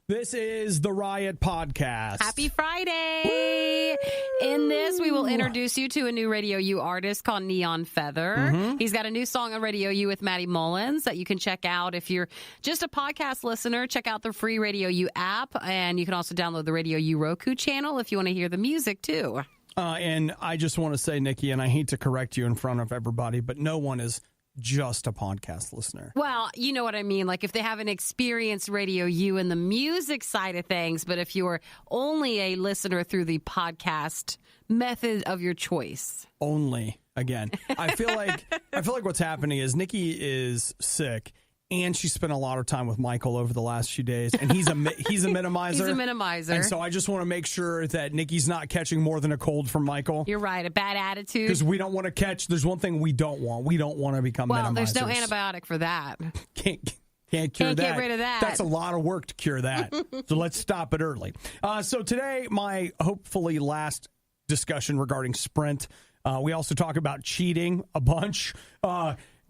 This is the RIOT Podcast. Happy Friday. In this, we will introduce you to a new RadioU artist called Neon Feather. Mm-hmm. He's got a new song on RadioU with Maddie Mullins that you can check out. If you're just a podcast listener, check out the free RadioU app, and you can also download the RadioU Roku channel if you want to hear the music, too. And I just want to say, Nikki, and I hate to correct you in front of everybody, but no one is just a podcast listener. Well, you know what I mean. Like if they haven't experienced RadioU and the music side of things, but if you're only a listener through the podcast method of your choice. Only. Again, I feel like what's happening is Nikki is sick. And she spent a lot of time with Michael over the last few days. And he's a minimizer. He's a minimizer. And so I just want to make sure that Nikki's not catching more than a cold from Michael. You're right. A bad attitude. Because we don't want to catch. There's one thing we don't want. We don't want to become minimizers. Well, there's no antibiotic for that. Can't cure that. Get rid of that. That's a lot of work to cure that. So let's stop it early. So today, my hopefully last discussion regarding Sprint. We also talk about cheating a bunch.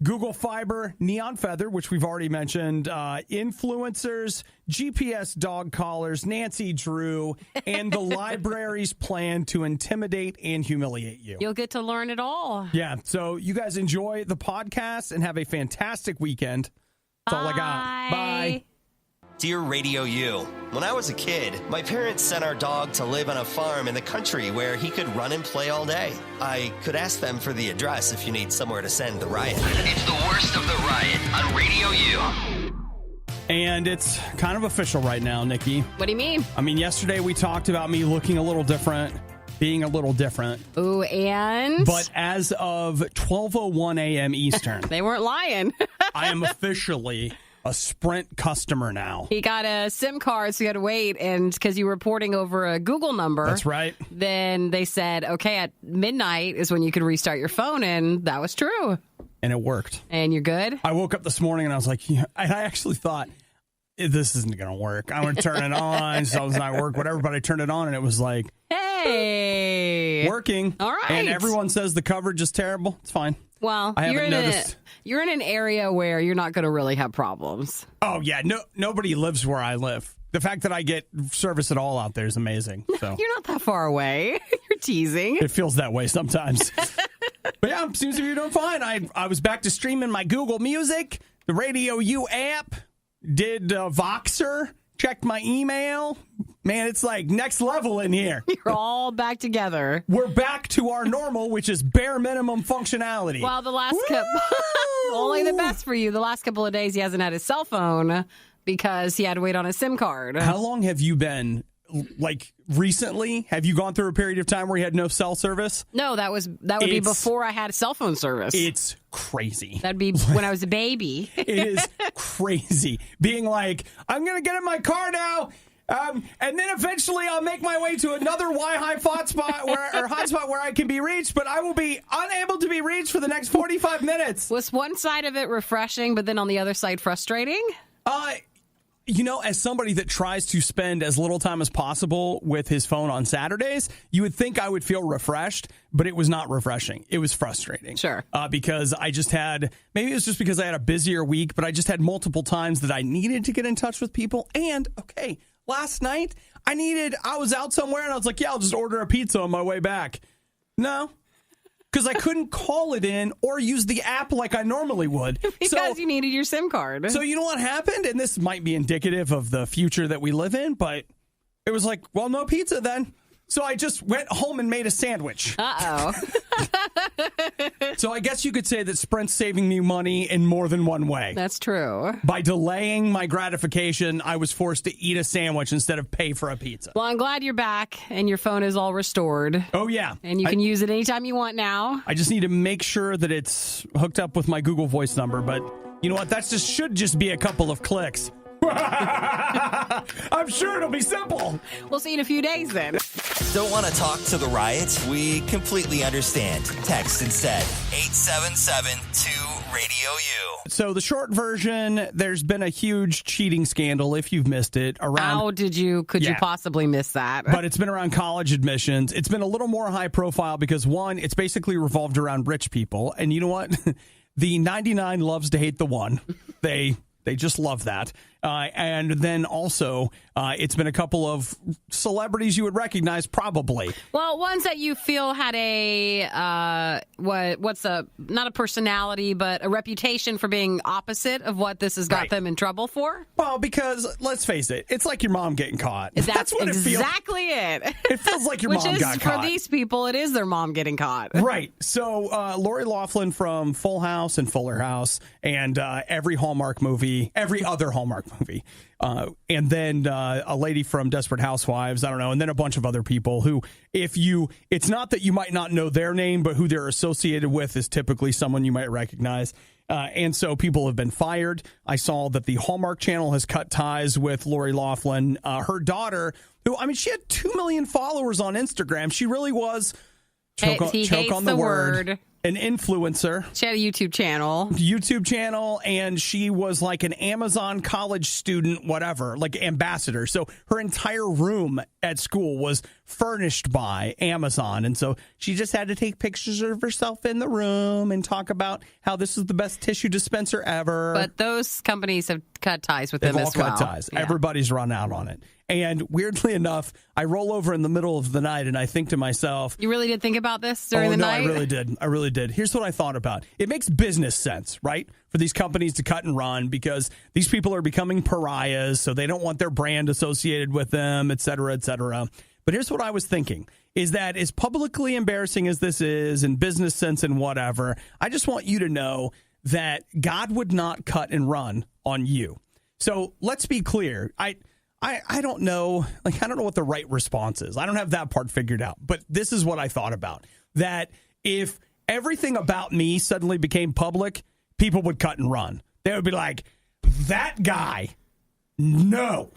Google Fiber, Neon Feather, which we've already mentioned, influencers, GPS dog collars, Nancy Drew, and the library's plan to intimidate and humiliate you. You'll get to learn it all. Yeah, so you guys enjoy the podcast and have a fantastic weekend. That's all I got. Bye. Dear RadioU, when I was a kid, my parents sent our dog to live on a farm in the country where he could run and play all day. I could ask them for the address if you need somewhere to send the riot. It's the worst of the riot on RadioU. And it's kind of official right now, Nikki. What do you mean? I mean, yesterday we talked about me looking a little different, being a little different. Ooh, and? But as of 12:01 a.m. Eastern. They weren't lying. I am officially a Sprint customer now. He got a SIM card, so you had to wait, and because you were porting over a Google number. That's right. Then they said, okay, at midnight is when you could restart your phone, and that was true. And it worked. And you're good? I woke up this morning, and I was like, yeah, I actually thought, this isn't going to work. I'm going to turn it on, so it was not work, whatever, but I turned it on, and it was like, hey. Working. All right. And everyone says the coverage is terrible. It's fine. Well, you're in an area where you're not going to really have problems. Oh, yeah. Nobody lives where I live. The fact that I get service at all out there is amazing. So you're not that far away. You're teasing. It feels that way sometimes. But yeah, seems to be doing fine. I was back to streaming my Google Music, the RadioU app, did Voxer, checked my email. Man, it's like next level in here. You're all back together. We're back to our normal, which is bare minimum functionality. Well, the last only the best for you. The last couple of days, he hasn't had his cell phone because he had to wait on a SIM card. How long have you been, like, recently? Have you gone through a period of time where you had no cell service? No, that would be before I had cell phone service. It's crazy. That'd be when I was a baby. It is crazy. Being like, I'm going to get in my car now. And then eventually I'll make my way to another Wi-Fi hotspot where I can be reached, but I will be unable to be reached for the next 45 minutes. Was one side of it refreshing, but then on the other side frustrating? As somebody that tries to spend as little time as possible with his phone on Saturdays, you would think I would feel refreshed, but it was not refreshing. It was frustrating. Sure. Because I just maybe it was just because I had a busier week, but I just had multiple times that I needed to get in touch with people. And, okay, last night, I was out somewhere and I was like, yeah, I'll just order a pizza on my way back. No, because I couldn't call it in or use the app like I normally would. Because you needed your SIM card. So you know what happened? And this might be indicative of the future that we live in, but it was like, well, no pizza then. So I just went home and made a sandwich. Uh-oh. So I guess you could say that Sprint's saving me money in more than one way. That's true. By delaying my gratification, I was forced to eat a sandwich instead of pay for a pizza. Well, I'm glad you're back and your phone is all restored. Oh, yeah. And you can use it anytime you want now. I just need to make sure that it's hooked up with my Google Voice number. But you know what? Should just be a couple of clicks. I'm sure it'll be simple. We'll see you in a few days then. Don't want to talk to the riot? We completely understand. Text instead. 877-2-RADIO-U. So the short version, there's been a huge cheating scandal, if you've missed it. How could you possibly miss that? But it's been around college admissions. It's been a little more high profile because, one, it's basically revolved around rich people. And you know what? The 99 loves to hate the one. They just love that. And then also, it's been a couple of celebrities you would recognize, probably. Well, ones that you feel had not a personality, but a reputation for being opposite of what this has got them in trouble for. Well, because let's face it, it's like your mom getting caught. That's what exactly it. It feels like your mom got caught. For these people, it is their mom getting caught. Right. So Lori Loughlin from Full House and Fuller House and every Hallmark movie, every other Hallmark movie. And then a lady from Desperate Housewives, I don't know, and then a bunch of other people who, it's not that you might not know their name, but who they're associated with is typically someone you might recognize. And so people have been fired. I saw that the Hallmark Channel has cut ties with Lori Loughlin. Her daughter, who, I mean, she had 2 million followers on Instagram. She really was, choke on the word, an influencer. She had a YouTube channel, and she was like an Amazon college student, whatever, like ambassador. So her entire room at school was furnished by Amazon. And so she just had to take pictures of herself in the room and talk about how this is the best tissue dispenser ever. But those companies have cut ties with them as well. They've all cut ties. Yeah. Everybody's run out on it. And weirdly enough, I roll over in the middle of the night and I think to myself... You really did think about this during the night? I really did. Here's what I thought about. It makes business sense, right? For these companies to cut and run because these people are becoming pariahs, so they don't want their brand associated with them, et cetera, et cetera. But here's what I was thinking, is that as publicly embarrassing as this is in business sense and whatever, I just want you to know that God would not cut and run on you. So let's be clear. I don't know, I don't know what the right response is. I don't have that part figured out. But this is what I thought about, that if everything about me suddenly became public, people would cut and run. They would be like, that guy, no.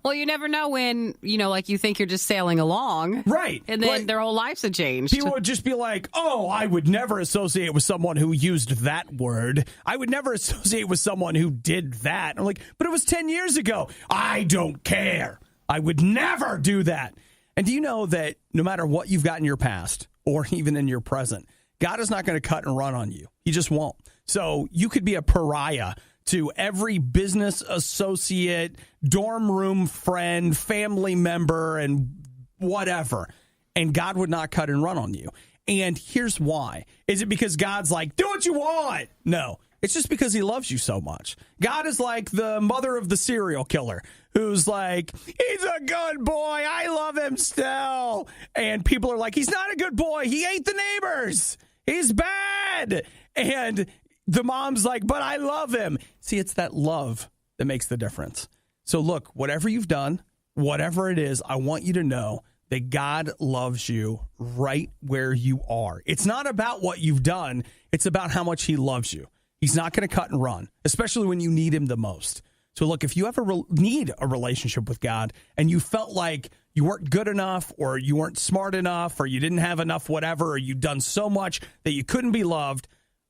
Well, you never know when, you think you're just sailing along. Right. And then their whole lives have changed. People would just be like, oh, I would never associate with someone who used that word. I would never associate with someone who did that. I'm like, but it was 10 years ago. I don't care. I would never do that. And do you know that no matter what you've got in your past or even in your present, God is not going to cut and run on you. He just won't. So you could be a pariah to every business associate, dorm room friend, family member, and whatever. And God would not cut and run on you. And here's why. Is it because God's like, do what you want? No. It's just because he loves you so much. God is like the mother of the serial killer who's like, he's a good boy. I love him still. And people are like, he's not a good boy. He ate the neighbors. He's bad. And the mom's like, but I love him. See, it's that love that makes the difference. So look, whatever you've done, whatever it is, I want you to know that God loves you right where you are. It's not about what you've done. It's about how much he loves you. He's not going to cut and run, especially when you need him the most. So look, if you ever need a relationship with God and you felt like you weren't good enough or you weren't smart enough or you didn't have enough whatever or you've done so much that you couldn't be loved,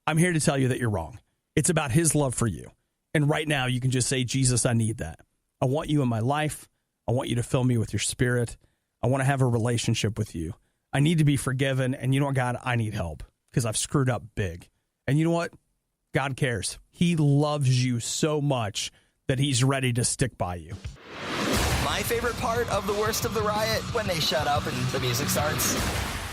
I'm here to tell you that you're wrong. It's about his love for you. And right now you can just say, Jesus, I need that. I want you in my life. I want you to fill me with your spirit. I want to have a relationship with you. I need to be forgiven. And you know what, God, I need help because I've screwed up big. And you know what? God cares. He loves you so much that he's ready to stick by you. My favorite part of the worst of the riot, when they shut up and the music starts.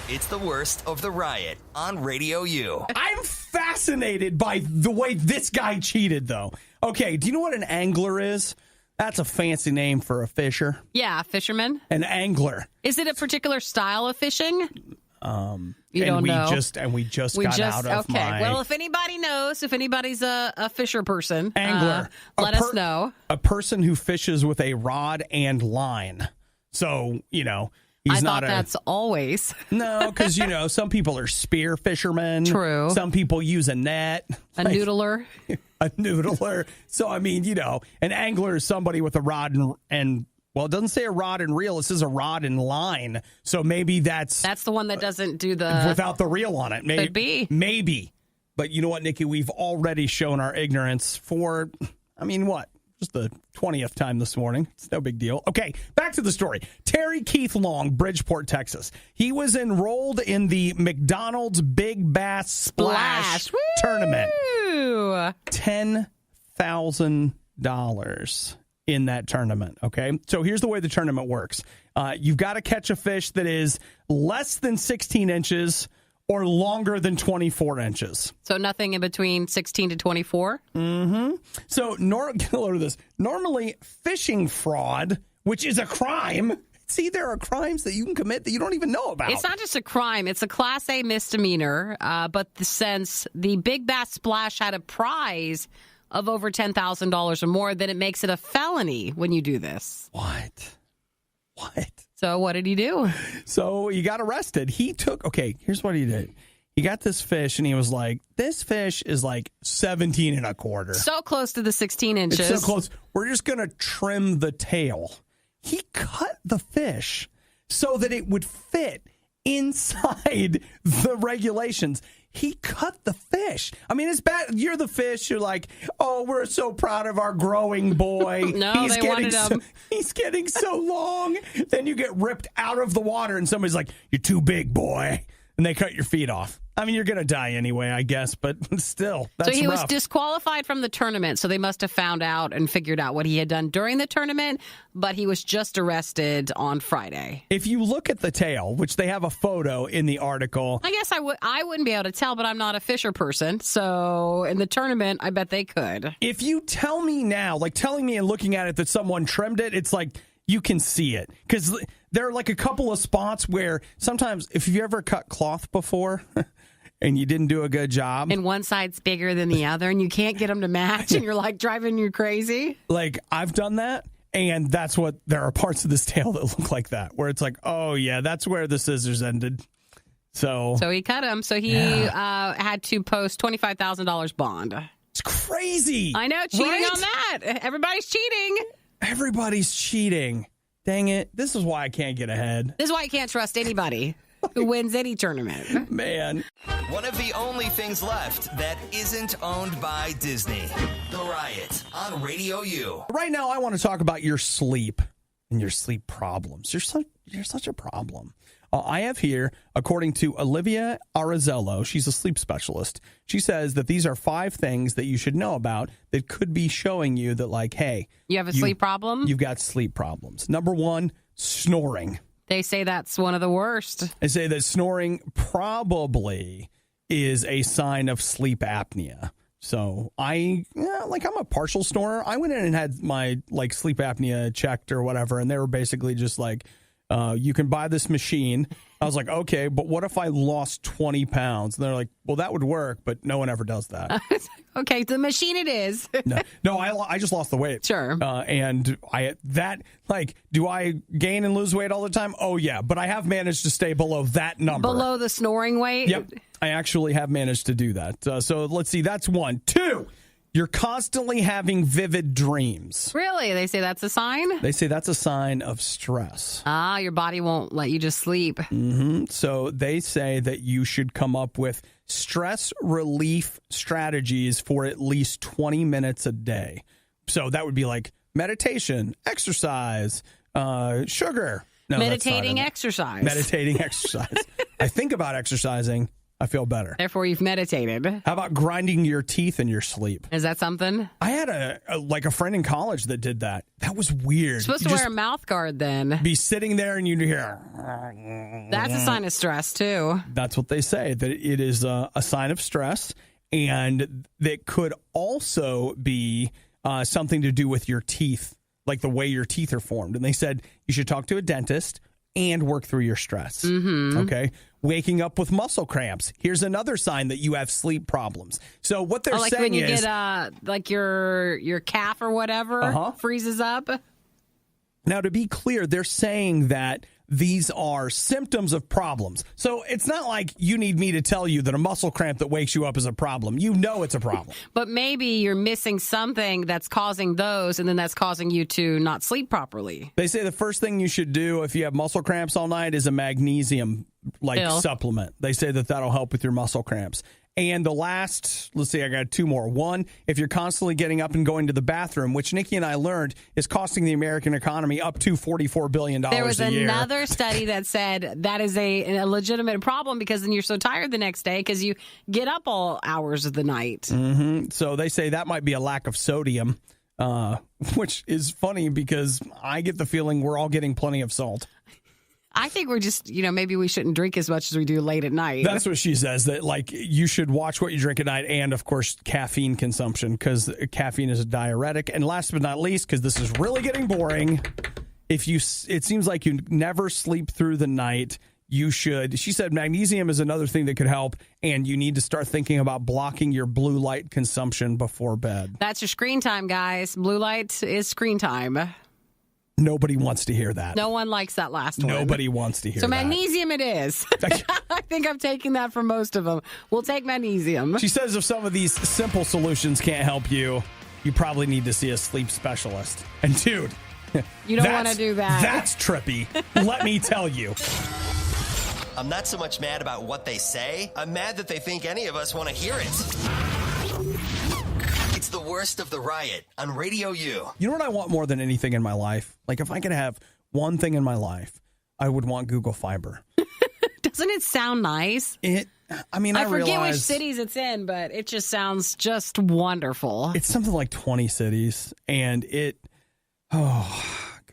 It's the worst of the riot on RadioU. I'm fascinated by the way this guy cheated, though. Okay, do you know what an angler is? That's a fancy name for a fisher. Yeah, fisherman. An angler. Is it a particular style of fishing? You don't know. We just got out of my... Well, if anybody knows, if anybody's a fisher person, angler, let us know. A person who fishes with a rod and line. So, he's not that's always. No, because, some people are spear fishermen. True. Some people use a net. A noodler. A noodler. So, an angler is somebody with a rod and well, it doesn't say a rod and reel. It says a rod and line. So maybe that's the one that doesn't do the... Without the reel on it. Could be. Maybe. But you know what, Nikki? We've already shown our ignorance for, just the 20th time this morning. It's no big deal. Okay, back to the story. Terry Keith Long, Bridgeport, Texas. He was enrolled in the McDonald's Big Bass Splash tournament. Woo! $10,000. in that tournament, okay? So here's the way the tournament works. You've got to catch a fish that is less than 16 inches or longer than 24 inches. So nothing in between 16 to 24? Mm-hmm. So, look at this. Normally, fishing fraud, which is a crime. See, there are crimes that you can commit that you don't even know about. It's not just a crime. It's a Class A misdemeanor. But since the Big Bass Splash had a prize of over $10,000 or more, then it makes it a felony when you do this. What? So what did he do? So he got arrested. Here's what he did. He got this fish, and he was like, this fish is like 17 and a quarter. So close to the 16 inches. It's so close. We're just going to trim the tail. He cut the fish so that it would fit inside the regulations. He cut the fish. I mean, it's bad. You're the fish. You're like, oh, we're so proud of our growing boy. No, they wanted him. He's getting so long. Then you get ripped out of the water, and somebody's like, you're too big, boy. And they cut your feet off. I mean, you're going to die anyway, I guess, but still, that's rough. So he was disqualified from the tournament, so they must have found out and figured out what he had done during the tournament, but he was just arrested on Friday. If you look at the tail, which they have a photo in the article. I guess I wouldn't be able to tell, but I'm not a fisher person, so in the tournament, I bet they could. If you tell me now, like telling me and looking at it that someone trimmed it, it's like you can see it. Because there are like a couple of spots where sometimes, if you've ever cut cloth before and you didn't do a good job. And one side's bigger than the other and you can't get them to match and you're like driving you crazy. Like I've done that. And there are parts of this tail that look like that, where it's like, oh yeah, that's where the scissors ended. So he cut him. So he had to post $25,000 bond. It's crazy. I know, cheating on that. Everybody's cheating. Dang it. This is why I can't get ahead. This is why I can't trust anybody who wins any tournament. Man. One of the only things left that isn't owned by Disney. The Riot on Radio U. Right now, I want to talk about your sleep and your sleep problems. You're such a problem. I have here, according to Olivia Arizello, she's a sleep specialist. She says that these are 5 things that you should know about that could be showing you that, like, hey, you have a sleep problem? You've got sleep problems. Number 1, snoring. They say that's one of the worst. They say that snoring probably is a sign of sleep apnea. So I'm a partial snorer. I went in and had my sleep apnea checked or whatever, and they were basically just like, you can buy this machine. I was like, okay, but what if I lost 20 pounds? And they're like, well, that would work, but no one ever does that. Okay, the machine it is. No, I just lost the weight. Sure. And do I gain and lose weight all the time? Oh, yeah, but I have managed to stay below that number. Below the snoring weight? Yep, I actually have managed to do that. So let's see, that's 1. 2. You're constantly having vivid dreams. Really? They say that's a sign? They say that's a sign of stress. Your body won't let you just sleep. Mm-hmm. So they say that you should come up with stress relief strategies for at least 20 minutes a day. So that would be like meditation, exercise, sugar. No, Meditating exercise. Meditating exercise. I think about exercising. I feel better. Therefore, you've meditated. How about grinding your teeth in your sleep? Is that something? I had a friend in college that did that. That was weird. You're supposed to wear a mouth guard then. Be sitting there and you'd hear. That's a sign of stress, too. That's what they say, that it is a sign of stress. And that could also be something to do with your teeth, like the way your teeth are formed. And they said you should talk to a dentist and work through your stress. Mm-hmm. Okay. Waking up with muscle cramps. Here's another sign that you have sleep problems. So what they're saying is, when you get your calf or whatever freezes up. Now, to be clear, they're saying that these are symptoms of problems. So it's not like you need me to tell you that a muscle cramp that wakes you up is a problem. You know it's a problem. But maybe you're missing something that's causing those, and then that's causing you to not sleep properly. They say the first thing you should do if you have muscle cramps all night is a magnesium supplement. They say that that'll help with your muscle cramps. And the last, let's see, I got 2 more. 1, if you're constantly getting up and going to the bathroom, which Nikki and I learned is costing the American economy up to $44 billion a year. There was another study that said that is a legitimate problem because then you're so tired the next day because you get up all hours of the night. Mm-hmm. So they say that might be a lack of sodium which is funny because I get the feeling we're all getting plenty of salt. I think we're just, maybe we shouldn't drink as much as we do late at night. That's what she says, that like you should watch what you drink at night and, of course, caffeine consumption because caffeine is a diuretic. And last but not least, because this is really getting boring, it seems like you never sleep through the night, you should. She said magnesium is another thing that could help, and you need to start thinking about blocking your blue light consumption before bed. That's your screen time, guys. Blue light is screen time. Nobody wants to hear that. No one likes that last one. Nobody wants to hear that. So magnesium it is. I think I'm taking that for most of them. We'll take magnesium. She says if some of these simple solutions can't help you, you probably need to see a sleep specialist. And dude, you don't want to do that. That's trippy. Let me tell you. I'm not so much mad about what they say. I'm mad that they think any of us want to hear it. It's the worst of the riot on Radio U. You know what I want more than anything in my life? Like, if I could have one thing in my life, I would want Google Fiber. Doesn't it sound nice? I forget which cities it's in, but it just sounds just wonderful. It's something like 20 cities, and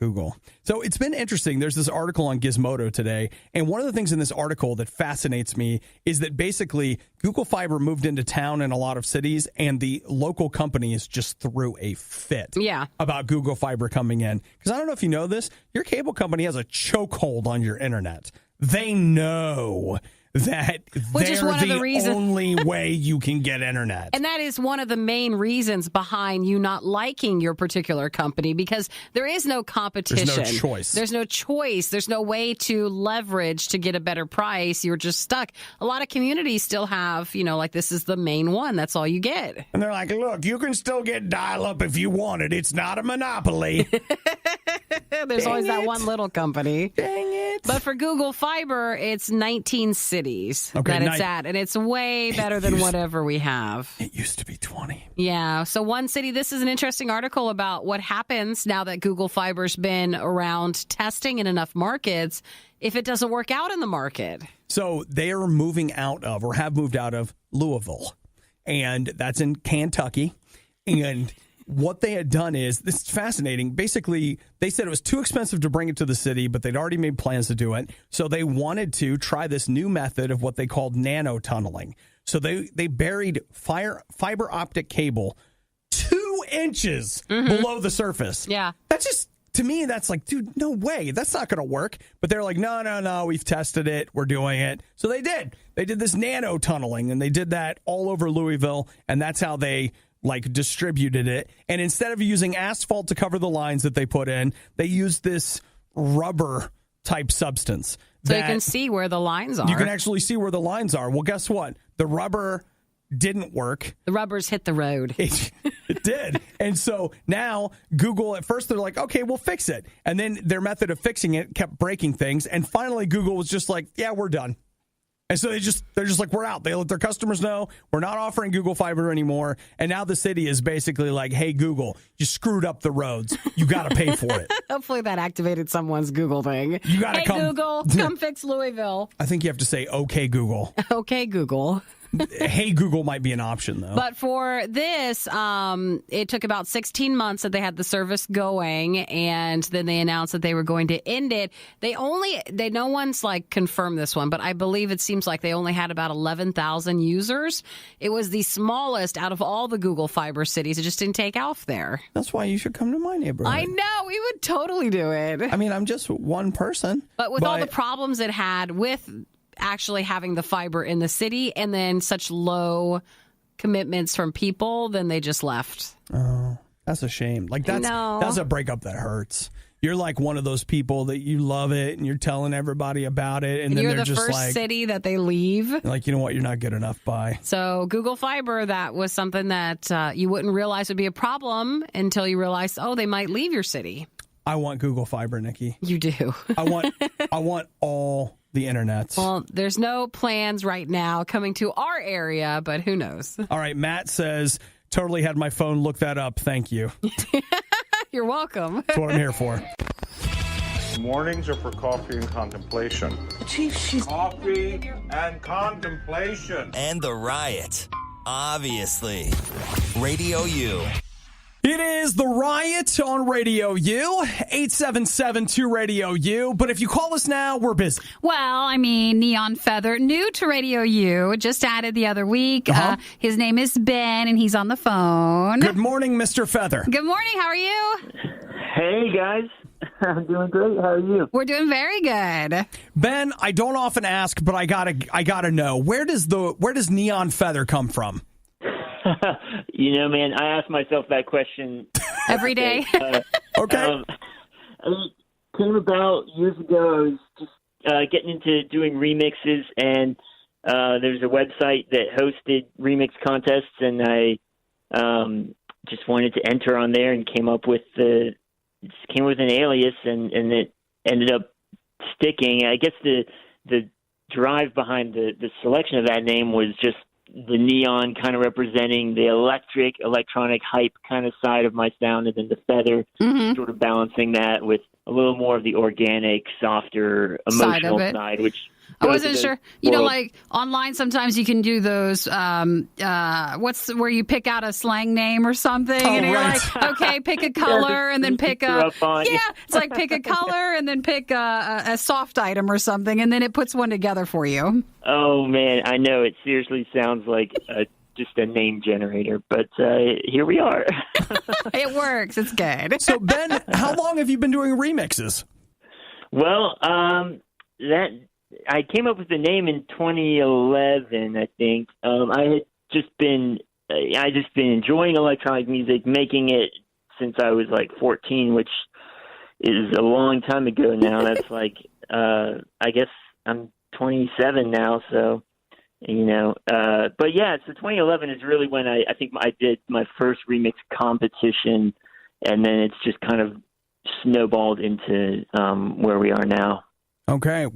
Google. So it's been interesting. There's this article on Gizmodo today, and one of the things in this article that fascinates me is that basically Google Fiber moved into town in a lot of cities, and the local companies just threw a fit about Google Fiber coming in. Because I don't know if you know this, your cable company has a chokehold on your internet. They know that Which is one they're of the only way you can get internet. And that is one of the main reasons behind you not liking your particular company, because there is no competition. There's no choice. There's no choice. There's no way to leverage to get a better price. You're just stuck. A lot of communities still have, like this is the main one. That's all you get. And they're like, look, you can still get dial-up if you want it. It's not a monopoly. There's always that one little company. Dang it. But for Google Fiber, it's 19 cities that it's at, and it's way better than whatever we have. It used to be 20. Yeah. So one city, this is an interesting article about what happens now that Google Fiber's been around testing in enough markets if it doesn't work out in the market. So they are moving out of, or have moved out of, Louisville. And that's in Kentucky. And what they had done is, this is fascinating. Basically, they said it was too expensive to bring it to the city, but they'd already made plans to do it. So they wanted to try this new method of what they called nano tunneling. So they buried fiber optic cable 2 inches below the surface. Yeah. That's just, to me, that's like, dude, no way. That's not going to work. But they're like, no, we've tested it. We're doing it. So they did. They did this nano tunneling, and they did that all over Louisville, and that's how they distributed it. And instead of using asphalt to cover the lines that they put in, they used this rubber type substance. So you can see where the lines are. You can actually see where the lines are. Well, guess what? The rubber didn't work. The rubbers hit the road. It did. And so now Google, at first they're like, okay, we'll fix it. And then their method of fixing it kept breaking things. And finally Google was just like, yeah, we're done. And so they're just like, we're out. They let their customers know we're not offering Google Fiber anymore. And now the city is basically like, hey, Google, you screwed up the roads. You got to pay for it. Hopefully that activated someone's Google thing. You got to Hey, Google, come fix Louisville. I think you have to say, okay, Google. Okay, Google. Hey, Google might be an option, though. But for this, it took about 16 months that they had the service going, and then they announced that they were going to end it. No one's confirmed this one, but I believe it seems like they only had about 11,000 users. It was the smallest out of all the Google Fiber cities. It just didn't take off there. That's why you should come to my neighborhood. I know. We would totally do it. I mean, I'm just one person. But with all the problems it had with actually having the fiber in the city and then such low commitments from people, then they just left. Oh, that's a shame. That's a breakup that hurts. You're like one of those people that you love it and you're telling everybody about it, and then you're they're the just first city that they leave. Like, you know what, you're not good enough. Bye. So Google Fiber, that was something that you wouldn't realize would be a problem until you realize, they might leave your city. I want Google Fiber, Nikki. You do. I want all the internet. Well, there's no plans right now coming to our area, but who knows? All right, Matt says, totally had my phone look that up. Thank you. You're welcome. That's what I'm here for. Mornings are for coffee and contemplation. Chief, she's... Coffee and contemplation. And the riot, obviously. Radio U. It is the Riot on Radio U, 877-2-RADIO-U. But if you call us now, we're busy. Well, I mean, Neon Feather, new to Radio U, just added the other week. His name is Ben, and he's on the phone. Good morning, Mr. Feather. Good morning. How are you? Hey, guys. I'm doing great. How are you? We're doing very good. Ben, I don't often ask, but I gotta know, where does Neon Feather come from? Man, I ask myself that question every day. Okay. It came about years ago. I was just getting into doing remixes, and there's a website that hosted remix contests, and I just wanted to enter on there and came with an alias, and it ended up sticking. I guess the drive behind the selection of that name was just the neon kind of representing the electronic hype kind of side of my sound, and then the feather sort of balancing that with a little more of the organic, softer, emotional side, which I wasn't sure. Like online, sometimes you can do those. Where you pick out a slang name or something, and you're like, okay, pick a color, and then pick it's like pick a color, and then pick a soft item or something, and then it puts one together for you. Oh man, I know it seriously sounds like just a name generator, but here we are. It works. It's good. So Ben, how long have you been doing remixes? Well, I came up with the name in 2011, I think. I had just been enjoying electronic music, making it since I was like 14, which is a long time ago now. That's like, I guess I'm 27 now, so, but yeah, so 2011 is really when I think I did my first remix competition, and then it's just kind of snowballed into where we are now. Okay.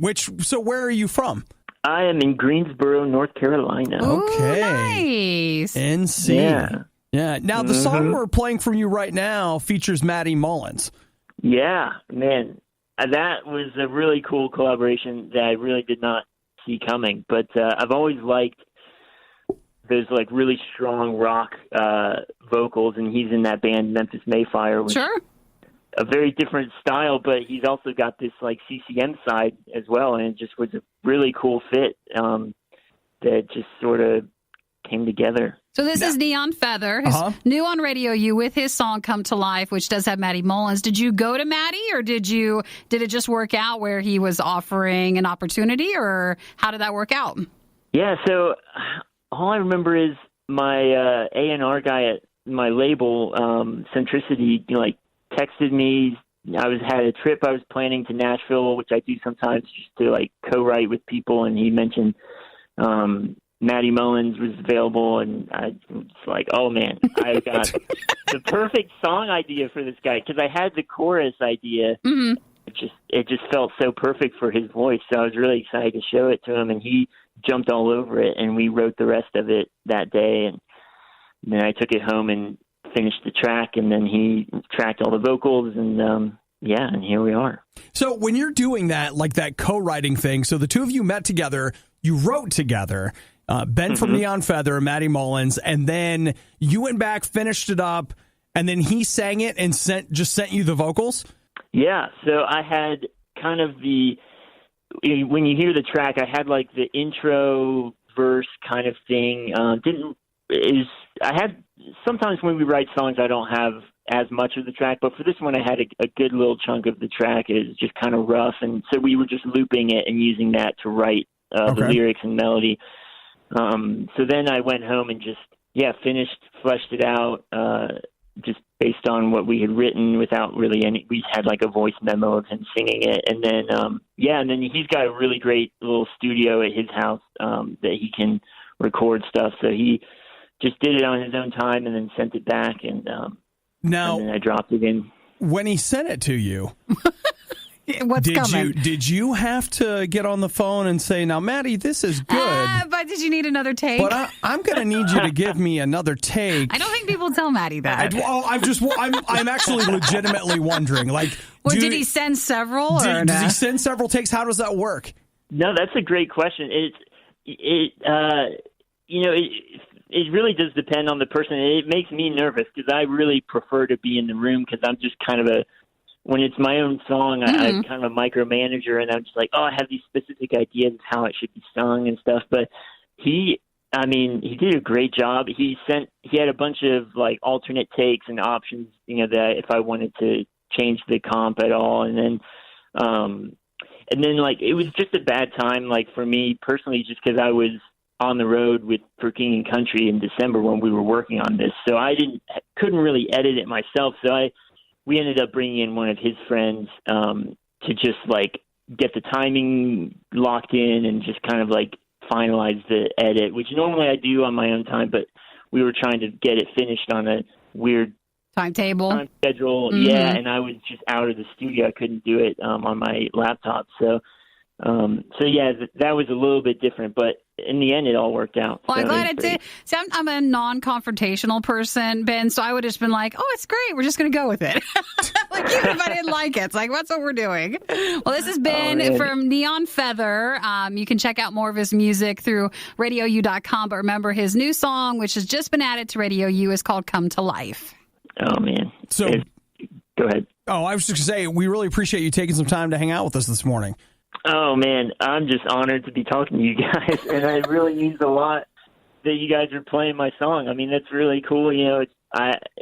So where are you from? I am in Greensboro, North Carolina. Okay. Nice. NC. Yeah. Now, the song we're playing from you right now features Maddie Mullins. Yeah, man. That was a really cool collaboration that I really did not see coming. But I've always liked those like really strong rock vocals, and he's in that band Memphis Mayfire. Sure. A very different style, but he's also got this like CCM side as well, and it just was a really cool fit that just sort of came together. So this is Neon Feather, who's new on Radio U with his song "Come to Life," which does have Maddie Mullins. Did you go to Maddie, or did it just work out where he was offering an opportunity, or how did that work out? Yeah, so all I remember is my A&R guy at my label, Centricity, texted me. I had a trip I was planning to Nashville, which I do sometimes just to like co-write with people, and he mentioned Maddie Mullins was available, and I was like, oh man, I got the perfect song idea for this guy, because I had the chorus idea. It just felt so perfect for his voice, so I was really excited to show it to him, and he jumped all over it, and we wrote the rest of it that day, and then I took it home and finished the track, and then he tracked all the vocals, and and here we are. So when you're doing that, like that co-writing thing, so the two of you met together, you wrote together, Ben from Neon Feather, Maddie Mullins, and then you went back, finished it up, and then he sang it and sent you the vocals? Yeah, so I had kind of when you hear the track, I had like the intro verse kind of thing. Sometimes when we write songs, I don't have as much of the track, but for this one, I had a good little chunk of the track. It was just kind of rough, and so we were just looping it and using that to write the lyrics and melody. So then I went home and just fleshed it out, just based on what we had written without really we had like a voice memo of him singing it. And then, and then he's got a really great little studio at his house that he can record stuff. So he just did it on his own time and then sent it back, and then I dropped it in. When he sent it to you, did you have to get on the phone and say, now, Maddie, this is good, but did you need another take? But I'm going to need you to give me another take. I don't think people tell Maddie that. I'm actually legitimately wondering. Like, did he send several? Did he send several takes? How does that work? No, that's a great question. it really does depend on the person. It makes me nervous because I really prefer to be in the room because I'm just kind of when it's my own song, I'm kind of a micromanager, and I'm just like, I have these specific ideas of how it should be sung and stuff. But he did a great job. He had a bunch of like alternate takes and options, that if I wanted to change the comp at all, and then like it was just a bad time, like for me personally, just because I was on the road for King and Country in December when we were working on this, so I couldn't really edit it myself. So we ended up bringing in one of his friends to just like get the timing locked in and just kind of like finalize the edit, which normally I do on my own time, but we were trying to get it finished on a weird time schedule. Mm-hmm. Yeah, and I was just out of the studio. I couldn't do it on my laptop. So yeah, that was a little bit different, but in the end, it all worked out. Well, I'm glad it did. See, I'm a non-confrontational person, Ben, so I would have just been like, it's great. We're just going to go with it. Like, even if I didn't like it. It's like, that's what we're doing. Well, this has been from Neon Feather. You can check out more of his music through RadioU.com, but remember, his new song, which has just been added to Radio U, is called Come to Life. Oh, man. So, go ahead. Oh, I was just going to say, we really appreciate you taking some time to hang out with us this morning. Oh, man, I'm just honored to be talking to you guys, and I really means a lot that you guys are playing my song. I mean, that's really cool.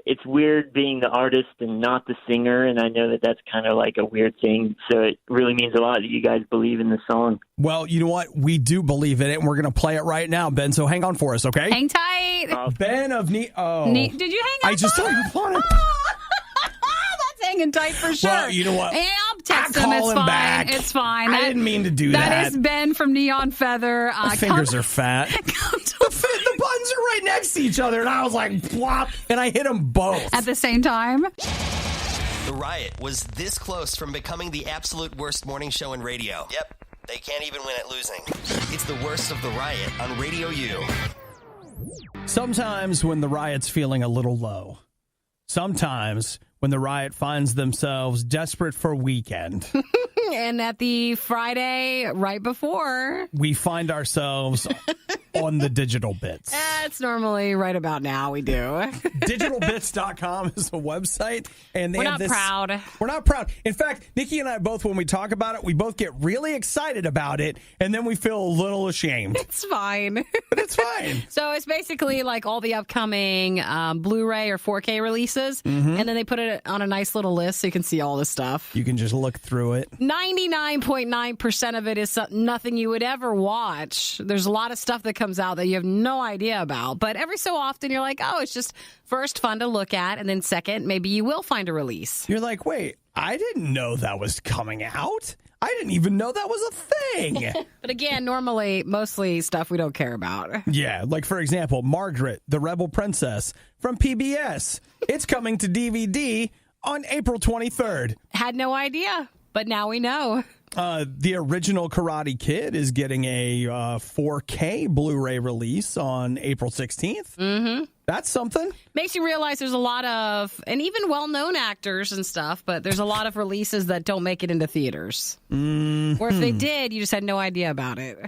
It's weird being the artist and not the singer, and I know that that's kind of like a weird thing, so it really means a lot that you guys believe in the song. Well, you know what? We do believe in it, and we're going to play it right now, Ben, so hang on for us, okay? Hang tight. Ben of Did you hang on? I just hung up on him. That's hanging tight for sure. Well, you know what? Yeah, I'll text him. Call It's him fine. back. It's fine. I didn't mean to do that. That is Ben from Neon Feather. My fingers are fat. The buttons are right next to each other, and I was like, plop, and I hit them both. At the same time? The Riot was this close from becoming the absolute worst morning show in radio. Yep, they can't even win at losing. It's the worst of the Riot on Radio U. Sometimes when the Riot's feeling a little low. Sometimes when the Riot finds themselves desperate for weekend. And at the Friday right before, we find ourselves on the digital bits. It's normally right about now we do. Digitalbits.com is a website. And they We're have not proud. We're not proud. In fact, Nikki and I both, when we talk about it, we both get really excited about it, and then we feel a little ashamed. It's fine. But it's fine. So it's basically like all the upcoming Blu-ray or 4K releases, and then they put it on a nice little list so you can see all the stuff. You can just look through it. 99.9% of it is nothing you would ever watch. There's a lot of stuff that comes out that you have no idea about. But every so often, you're like, it's just first fun to look at. And then second, maybe you will find a release. You're like, wait, I didn't know that was coming out. I didn't even know that was a thing. But again, mostly stuff we don't care about. Yeah, like for example, Margaret, the Rebel Princess from PBS. It's coming to DVD on April 23rd. Had no idea. But now we know. The original Karate Kid is getting a 4K Blu-ray release on April 16th. Mm-hmm. That's something. Makes you realize there's a lot of, and even well-known actors and stuff, but there's a lot of releases that don't make it into theaters. Mm-hmm. Or if they did, you just had no idea about it.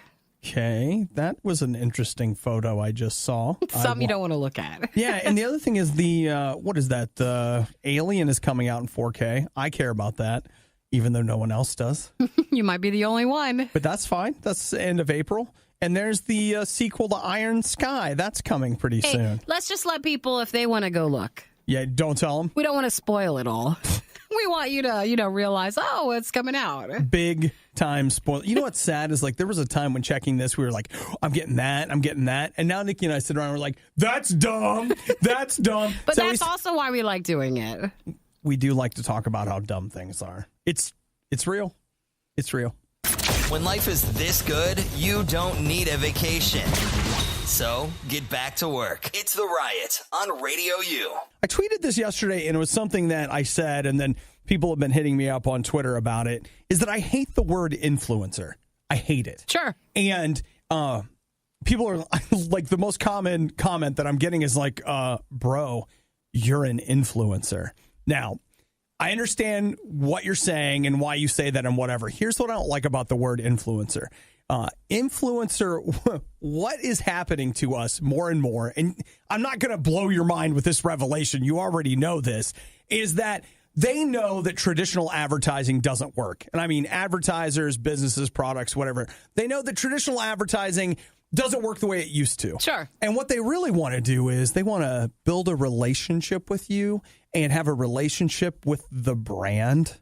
Okay, that was an interesting photo I just saw. Something you don't want to look at. Yeah, and the other thing is what is that? Alien is coming out in 4K. I care about that. Even though no one else does. You might be the only one. But that's fine. That's the end of April. And there's the sequel to Iron Sky. That's coming pretty soon. Let's just let people, if they want to go look. Yeah, don't tell them. We don't want to spoil it all. We want you to, realize, it's coming out. Big time spoil. You know what's sad is, like, there was a time when checking this, we were like, I'm getting that. And now Nikki and I sit around and we're like, that's dumb. That's dumb. But so that's also why we like doing it. We do like to talk about how dumb things are. It's real. It's real. When life is this good, you don't need a vacation. So get back to work. It's The Riot on Radio U. I tweeted this yesterday, and it was something that I said, and then people have been hitting me up on Twitter about it, is that I hate the word influencer. I hate it. Sure. And people are like, the most common comment that I'm getting is like, bro, you're an influencer. Now, I understand what you're saying and why you say that and whatever. Here's what I don't like about the word influencer. Influencer, what is happening to us more and more, and I'm not going to blow your mind with this revelation, you already know this, is that they know that traditional advertising doesn't work. And I mean advertisers, businesses, products, whatever. They know that traditional advertising doesn't work the way it used to. Sure. And what they really want to do is they want to build a relationship with you and have a relationship with the brand.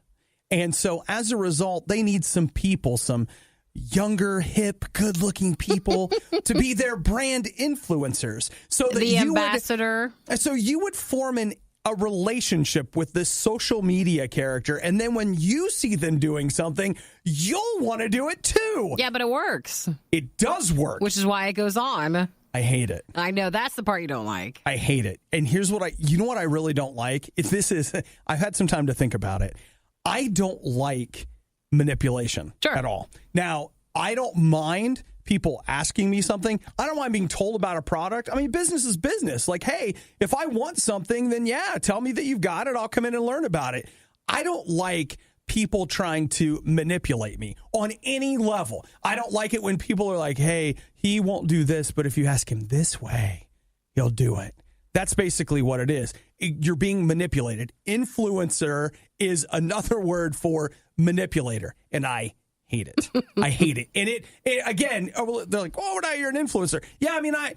And so as a result, they need some people, some younger, hip, good-looking people to be their brand influencers. So that the ambassador. So you would form a relationship with this social media character, and then when you see them doing something, you'll want to do it too. Yeah, but it works. It does work. Which is why it goes on. I hate it. I know. That's the part you don't like. I hate it. And here's what you know what I really don't like? I've had some time to think about it. I don't like manipulation at all. Now, I don't mind people asking me something. I don't mind being told about a product. I mean, business is business. Like, hey, if I want something, then tell me that you've got it. I'll come in and learn about it. I don't like people trying to manipulate me on any level. I don't like it when people are like, hey, he won't do this, but if you ask him this way, he'll do it. That's basically what it is. You're being manipulated. Influencer is another word for manipulator, and I hate it. I hate it. And it again, they're like, oh, now you're an influencer. Yeah, I mean, I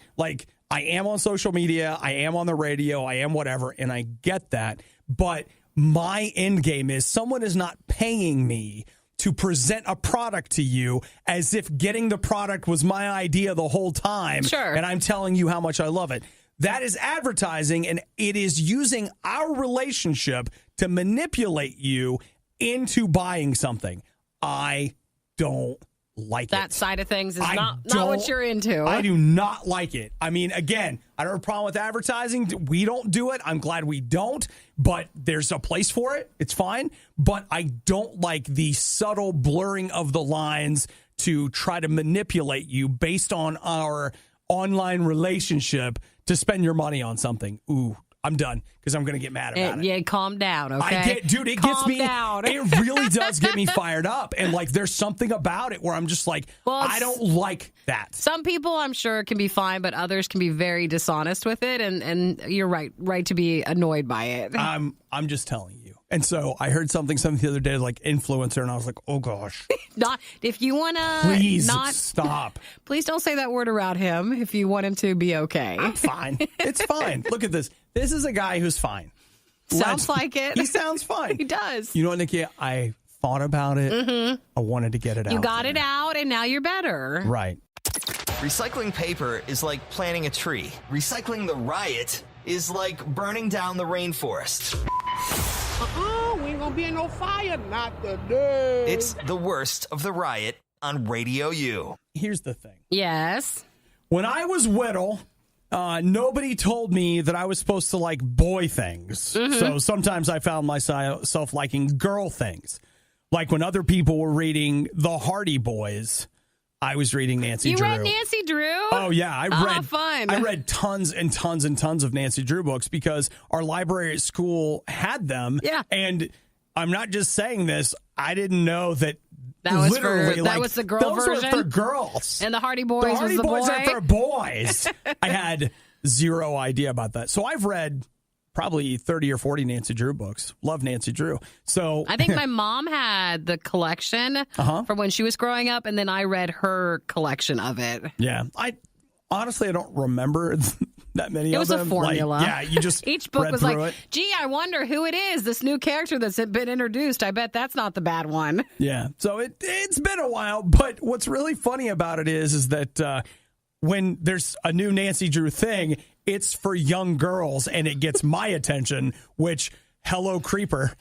am on social media. I am on the radio. I am whatever, and I get that. But my end game is someone is not paying me to present a product to you as if getting the product was my idea the whole time. Sure. And I'm telling you how much I love it. That is advertising, and it is using our relationship to manipulate you into buying something. I don't like that it. side of things is not what you're into. I do not like it. I mean, again, I don't have a problem with advertising. We don't do it. I'm glad we don't, but there's a place for it. It's fine. But I don't like the subtle blurring of the lines to try to manipulate you based on our online relationship to spend your money on something. Ooh, I'm done because I'm going to get mad about it. Yeah, calm down, okay? It gets me. Down. It really does get me fired up. And like, there's something about it where I'm just like, I don't like that. Some people, I'm sure, can be fine, but others can be very dishonest with it. And you're right to be annoyed by it. I'm just telling you. And so I heard something the other day, like influencer, and I was like, oh gosh. If you want to, please stop. Please don't say that word around him. If you want him to be okay, I'm fine. It's fine. Look at this. This is a guy who's fine. Sounds like it. He sounds fine. He does. You know what, Nikki? I thought about it. Mm-hmm. I wanted to get it out. You got it out, and now you're better. Right. Recycling paper is like planting a tree. Recycling the RIOT is like burning down the rainforest. We ain't gonna be in no fire, not today. It's the worst of the RIOT on RadioU. Here's the thing. Yes. When I was little, nobody told me that I was supposed to like boy things. Mm-hmm. So sometimes I found myself liking girl things. Like when other people were reading The Hardy Boys, I was reading Nancy Drew. You read Nancy Drew? Oh, yeah. Fun. I read tons and tons and tons of Nancy Drew books because our library at school had them. Yeah. And I'm not just saying this. I didn't know that was literally that was the girl those version? Were for girls. And the Hardy Boys the Hardy was the Boys boy? are for boys. I had zero idea about that. So I've read probably 30 or 40 Nancy Drew books. Love Nancy Drew. So I think my mom had the collection from when she was growing up, and then I read her collection of it. Yeah. I don't remember that many of them. It was a formula. Like, you just each book read was through like, it. gee, I wonder who it is, this new character that's been introduced. I bet that's not the bad one. Yeah. So it's been a while, but what's really funny about it is that when there's a new Nancy Drew thing, it's for young girls, and it gets my attention, which, hello, creeper.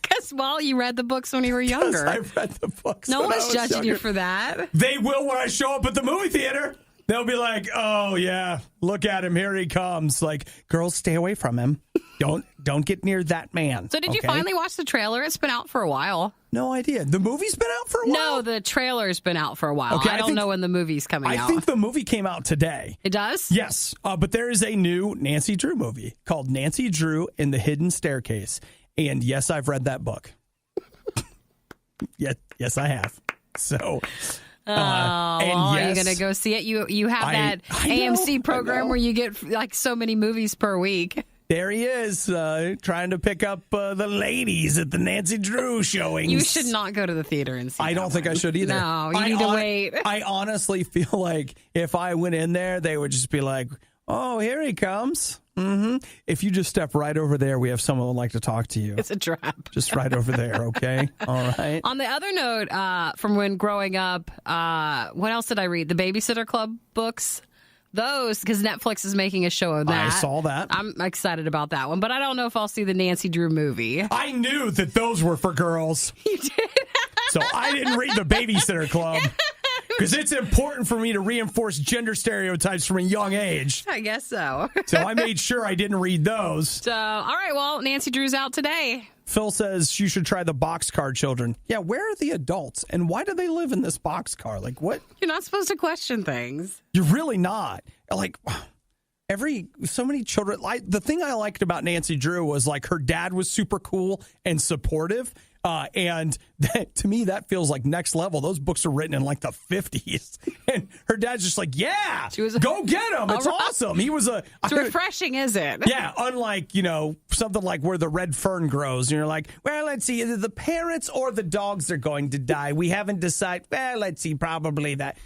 Because, you read the books when you were younger. I read the books No when I one's was judging younger. you for that. They will when I show up at the movie theater. They'll be like, oh, yeah, look at him. Here he comes. Like, girls, stay away from him. Don't get near that man. So did you finally watch the trailer? It's been out for a while. No idea. The movie's been out for a while? No, the trailer's been out for a while. Okay, I don't know when the movie's coming out. I think the movie came out today. It does? Yes. But there is a new Nancy Drew movie called Nancy Drew and the Hidden Staircase. And yes, I've read that book. Yes, I have. So, are you going to go see it? You have that AMC program where you get like so many movies per week. There he is, trying to pick up the ladies at the Nancy Drew showings. You should not go to the theater and see I don't think I should either. No, you need to wait. I honestly feel like if I went in there, they would just be like, oh, here he comes. Mm-hmm. If you just step right over there, we have someone who would like to talk to you. It's a trap. Just right over there, okay? All right. On the other note, from when growing up, what else did I read? The Babysitter Club books. Those, because Netflix is making a show of that. I saw that. I'm excited about that one, but I don't know if I'll see the Nancy Drew movie. I knew that those were for girls. You did? So I didn't read the Babysitter Club because it's important for me to reinforce gender stereotypes from a young age. I guess so. So I made sure I didn't read those. So, all right, well, Nancy Drew's out today. Phil says you should try the boxcar children. Yeah, where are the adults? And why do they live in this boxcar? Like, what? You're not supposed to question things. You're really not. Like, so many children. The thing I liked about Nancy Drew was, like, her dad was super cool and supportive. And to me, that feels like next level. Those books are written in like the 50s. And her dad's just like, yeah, go get him. It's awesome. He was It's refreshing, is it? Yeah, unlike, something like Where the Red Fern Grows. And you're like, well, let's see, either the parents or the dogs are going to die. We haven't decided. Well, let's see, probably that.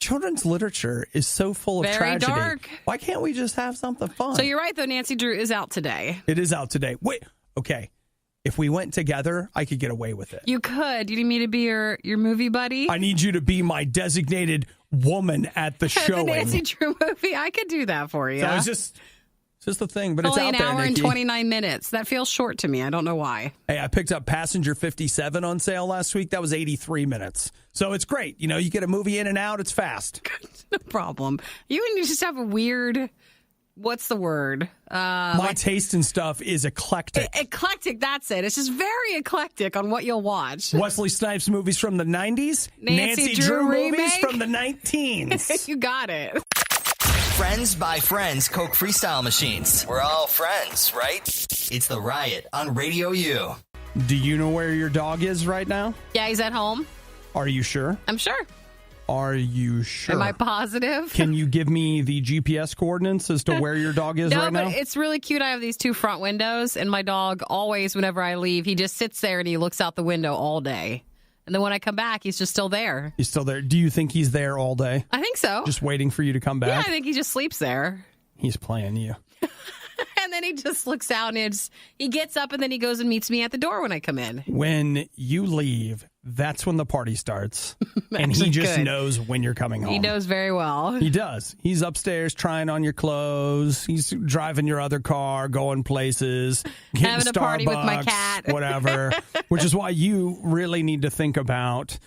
Children's literature is so full of tragedy. Very dark. Why can't we just have something fun? So you're right, though. Nancy Drew is out today. It is out today. Wait, okay. If we went together, I could get away with it. You could. You need me to be your movie buddy? I need you to be my designated woman at the showing. The Nancy Drew movie, I could do that for you. So it's just the thing, but it's only out there, an hour and Nikki. 29 minutes. That feels short to me. I don't know why. Hey, I picked up Passenger 57 on sale last week. That was 83 minutes. So it's great. You get a movie in and out. It's fast. No problem. You just have a weird... What's the word? My taste in stuff is eclectic. Eclectic, that's it. It's just very eclectic on what you'll watch. Wesley Snipes movies from the 90s. Nancy Drew movies from the 19s. You got it. Friends by Friends Coke Freestyle Machines. We're all friends, right? It's the Riot on Radio U. Do you know where your dog is right now? Yeah, he's at home. Are you sure? I'm sure. Are you sure? Am I positive? Can you give me the GPS coordinates as to where your dog is right now? No, but it's really cute. I have these two front windows, and my dog always, whenever I leave, he just sits there and he looks out the window all day. And then when I come back, he's just still there. He's still there. Do you think he's there all day? I think so. Just waiting for you to come back? Yeah, I think he just sleeps there. He's playing you. And then he just looks out and he gets up and then he goes and meets me at the door when I come in. When you leave, that's when the party starts. And he just knows when you're coming home. He knows very well. He does. He's upstairs trying on your clothes. He's driving your other car, going places, having a party with my cat. Whatever. Which is why you really need to think about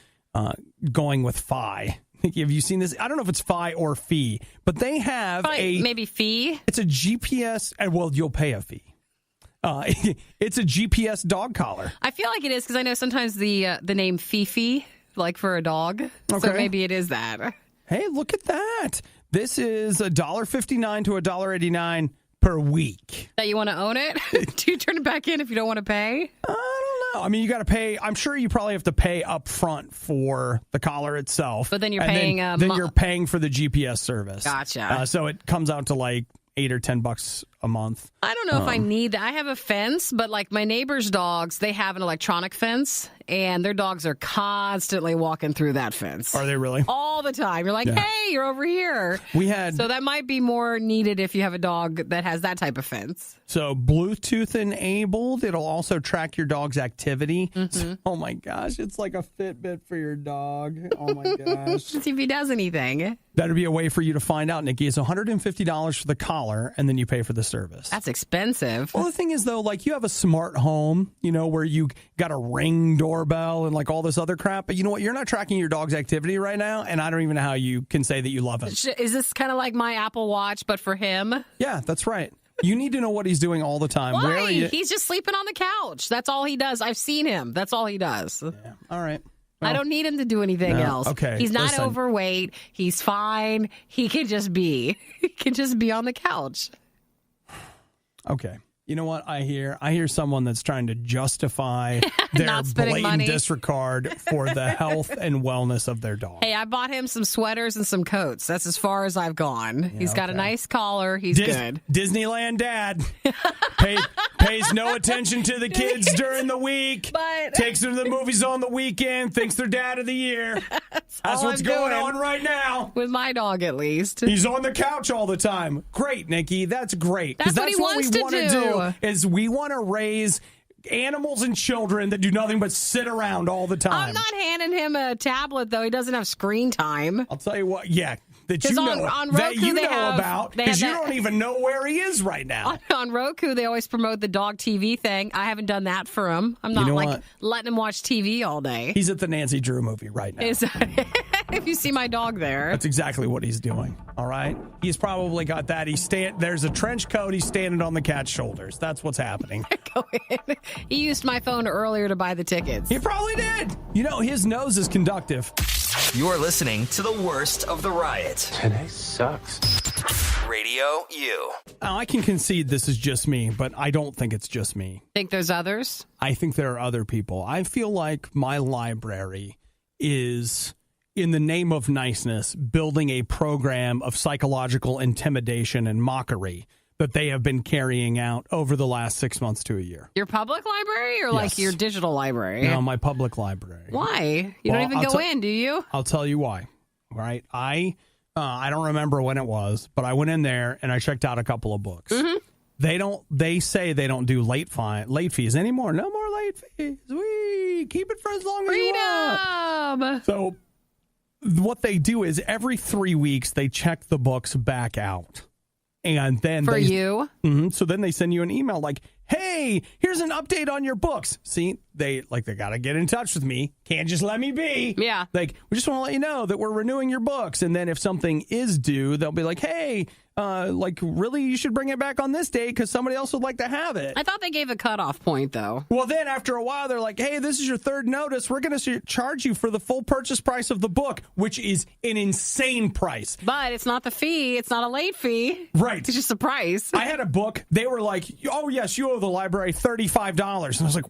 going with Fi. Have you seen this? I don't know if it's Fi or Fee, but they have maybe Fee. It's a GPS. Well, you'll pay a fee. It's a GPS dog collar. I feel like it is because I know sometimes the name Fifi, like for a dog. Okay. So maybe it is that. Hey, look at that. This is $1.59 to $1.89 per week. That you want to own it? Do you turn it back in if you don't want to pay? I don't know. I mean, you got to pay. I'm sure you probably have to pay up front for the collar itself. But then you're paying. Then you're paying for the GPS service. Gotcha. So it comes out to like $8 or $10 a month. I don't know if I need that. I have a fence, but like my neighbor's dogs, they have an electronic fence, and their dogs are constantly walking through that fence. Are they really? All the time. You're like, hey, you're over here. So that might be more needed if you have a dog that has that type of fence. So Bluetooth enabled. It'll also track your dog's activity. Mm-hmm. So, oh my gosh, it's like a Fitbit for your dog. Oh my gosh. See if he does anything. That'd be a way for you to find out, Nikki. It's $150 for the collar, and then you pay for the service. That's expensive. Well, the thing is, though, like you have a smart home, where you got a Ring doorbell and like all this other crap. But you know what? You're not tracking your dog's activity right now, and I don't even know how you can say that you love him. Is this kind of like my Apple Watch, but for him? Yeah, that's right. You need to know what he's doing all the time. Why? Where are you? He's just sleeping on the couch. That's all he does. I've seen him. That's all he does. Yeah. All right. Well, I don't need him to do anything else. Okay. He's not overweight. He's fine. He can just be. He can just be on the couch. Okay. You know what I hear? I hear someone that's trying to justify their Not spending blatant money. disregard for the health and wellness of their dog. Hey, I bought him some sweaters and some coats. That's as far as I've gone. He's got a nice collar. He's good. Disneyland dad pays no attention to the kids during the week. But takes them to the movies on the weekend. Thinks they're dad of the year. That's what's going on right now. With my dog, at least. He's on the couch all the time. Great, Nikki. That's great. That's what he wants to do. Is we want to raise animals and children that do nothing but sit around all the time. I'm not handing him a tablet, though. He doesn't have screen time. I'll tell you what, that you on Roku, that you they know have- about, they have because you that- don't even know where he is right now. On Roku, they always promote the dog TV thing. I haven't done that for him. I'm not know what? letting him watch TV all day. He's at the Nancy Drew movie right now. If you see my dog there. That's exactly what he's doing. All right. He's probably got that. There's a trench coat. He's standing on the cat's shoulders. That's what's happening. Go in. He used my phone earlier to buy the tickets. He probably did. His nose is conductive. You're listening to the worst of the riot. Today sucks. Radio U. Now, I can concede this is just me, but I don't think it's just me. Think there's others? I think there are other people. I feel like my library is, in the name of niceness, building a program of psychological intimidation and mockery that they have been carrying out over the last 6 months to a year. Your public library or like Yes. your digital library? No, my public library. Why? You don't even go in, do you? I'll tell you why. All right. I don't remember when it was, but I went in there and I checked out a couple of books. Mm-hmm. They say they don't do late fees anymore. No more late fees. We keep it for as long as you want. Freedom! So what they do is every 3 weeks they check the books back out. And then For you? So then they send you an email like, hey, here's an update on your books. See, they got to get in touch with me. Can't just let me be. Yeah. Like, we just want to let you know that we're renewing your books. And then if something is due, they'll be like, hey, really, you should bring it back on this day because somebody else would like to have it. I thought they gave a cutoff point, though. Well, then after a while, they're like, hey, this is your third notice. We're going to charge you for the full purchase price of the book, which is an insane price. But it's not the fee. It's not a late fee. Right. It's just a price. I had a book. They were like, oh, yes, you owe the library $35. And I was like,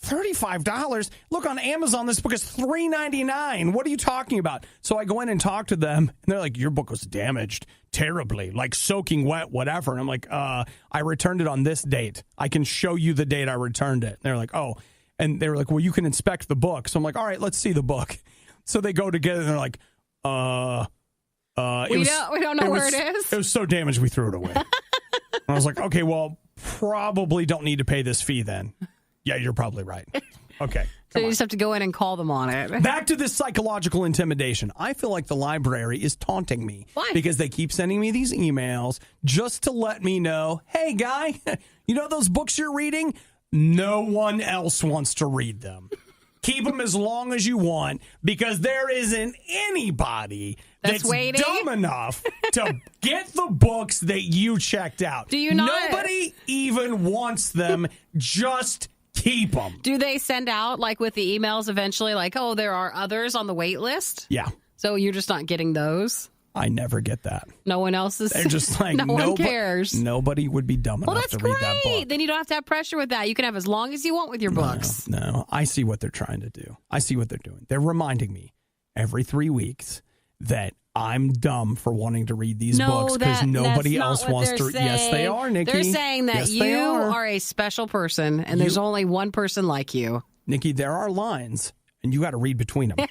$35? Look, on Amazon, this book is $3.99. What are you talking about? So I go in and talk to them, and they're like, your book was damaged terribly, like soaking wet, whatever. And I'm like, I returned it on this date. I can show you the date I returned it. And they're like, oh. And they were like, well, you can inspect the book. So I'm like, all right, let's see the book. So they go together, and they're like, we don't know where it is. It was so damaged, we threw it away. And I was like, okay, well, probably don't need to pay this fee then. Yeah, you're probably right. Okay. So you just have to go in and call them on it. Back to this psychological intimidation. I feel like the library is taunting me. Why? Because they keep sending me these emails just to let me know, hey, guy, you know those books you're reading? No one else wants to read them. Keep them as long as you want because there isn't anybody that's waiting? dumb enough to get the books that you checked out. Do you not? Nobody even wants them. Just keep them. Do they send out, like with the emails eventually, like, oh, there are others on the wait list? Yeah. So you're just not getting those? I never get that. No one else is? They're just like, no one cares. Nobody would be dumb enough That's to read great. that book. Then you don't have to have pressure with that. You can have as long as you want with your books. No, I see what they're trying to do. I see what they're doing. They're reminding me every 3 weeks that I'm dumb for wanting to read these books because nobody else wants to. Saying. Yes, they are, Nikki. They're saying that yes, you are a special person and there's only one person like you. Nikki, there are lines and you got to read between them.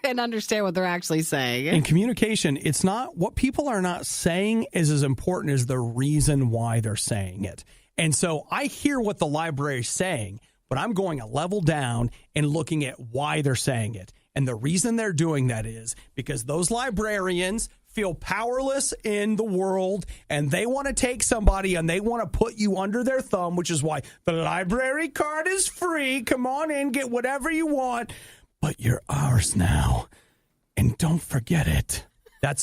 And understand what they're actually saying. In communication, it's not what people are not saying is as important as the reason why they're saying it. And so I hear what the library is saying, but I'm going a level down and looking at why they're saying it. And the reason they're doing that is because those librarians feel powerless in the world and they want to take somebody and they want to put you under their thumb, which is why the library card is free. Come on in, get whatever you want. But you're ours now, and don't forget it. That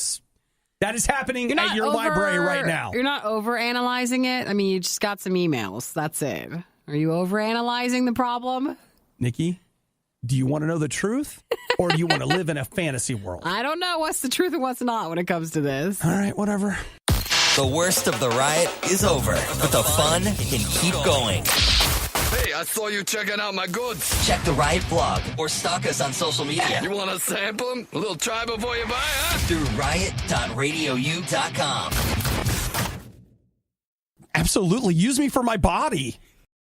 is happening at your library right now. You're not overanalyzing it. I mean, you just got some emails. That's it. Are you overanalyzing the problem? Nikki, do you want to know the truth, or do you want to live in a fantasy world? I don't know what's the truth and what's not when it comes to this. All right, whatever. The The worst of the riot is over, but the fun can keep going. Hey, I saw you checking out my goods. Check the Riot blog or stalk us on social media. You want to sample them? A little try before you buy, huh? Through riot.radiou.com. Absolutely. Use me for my body.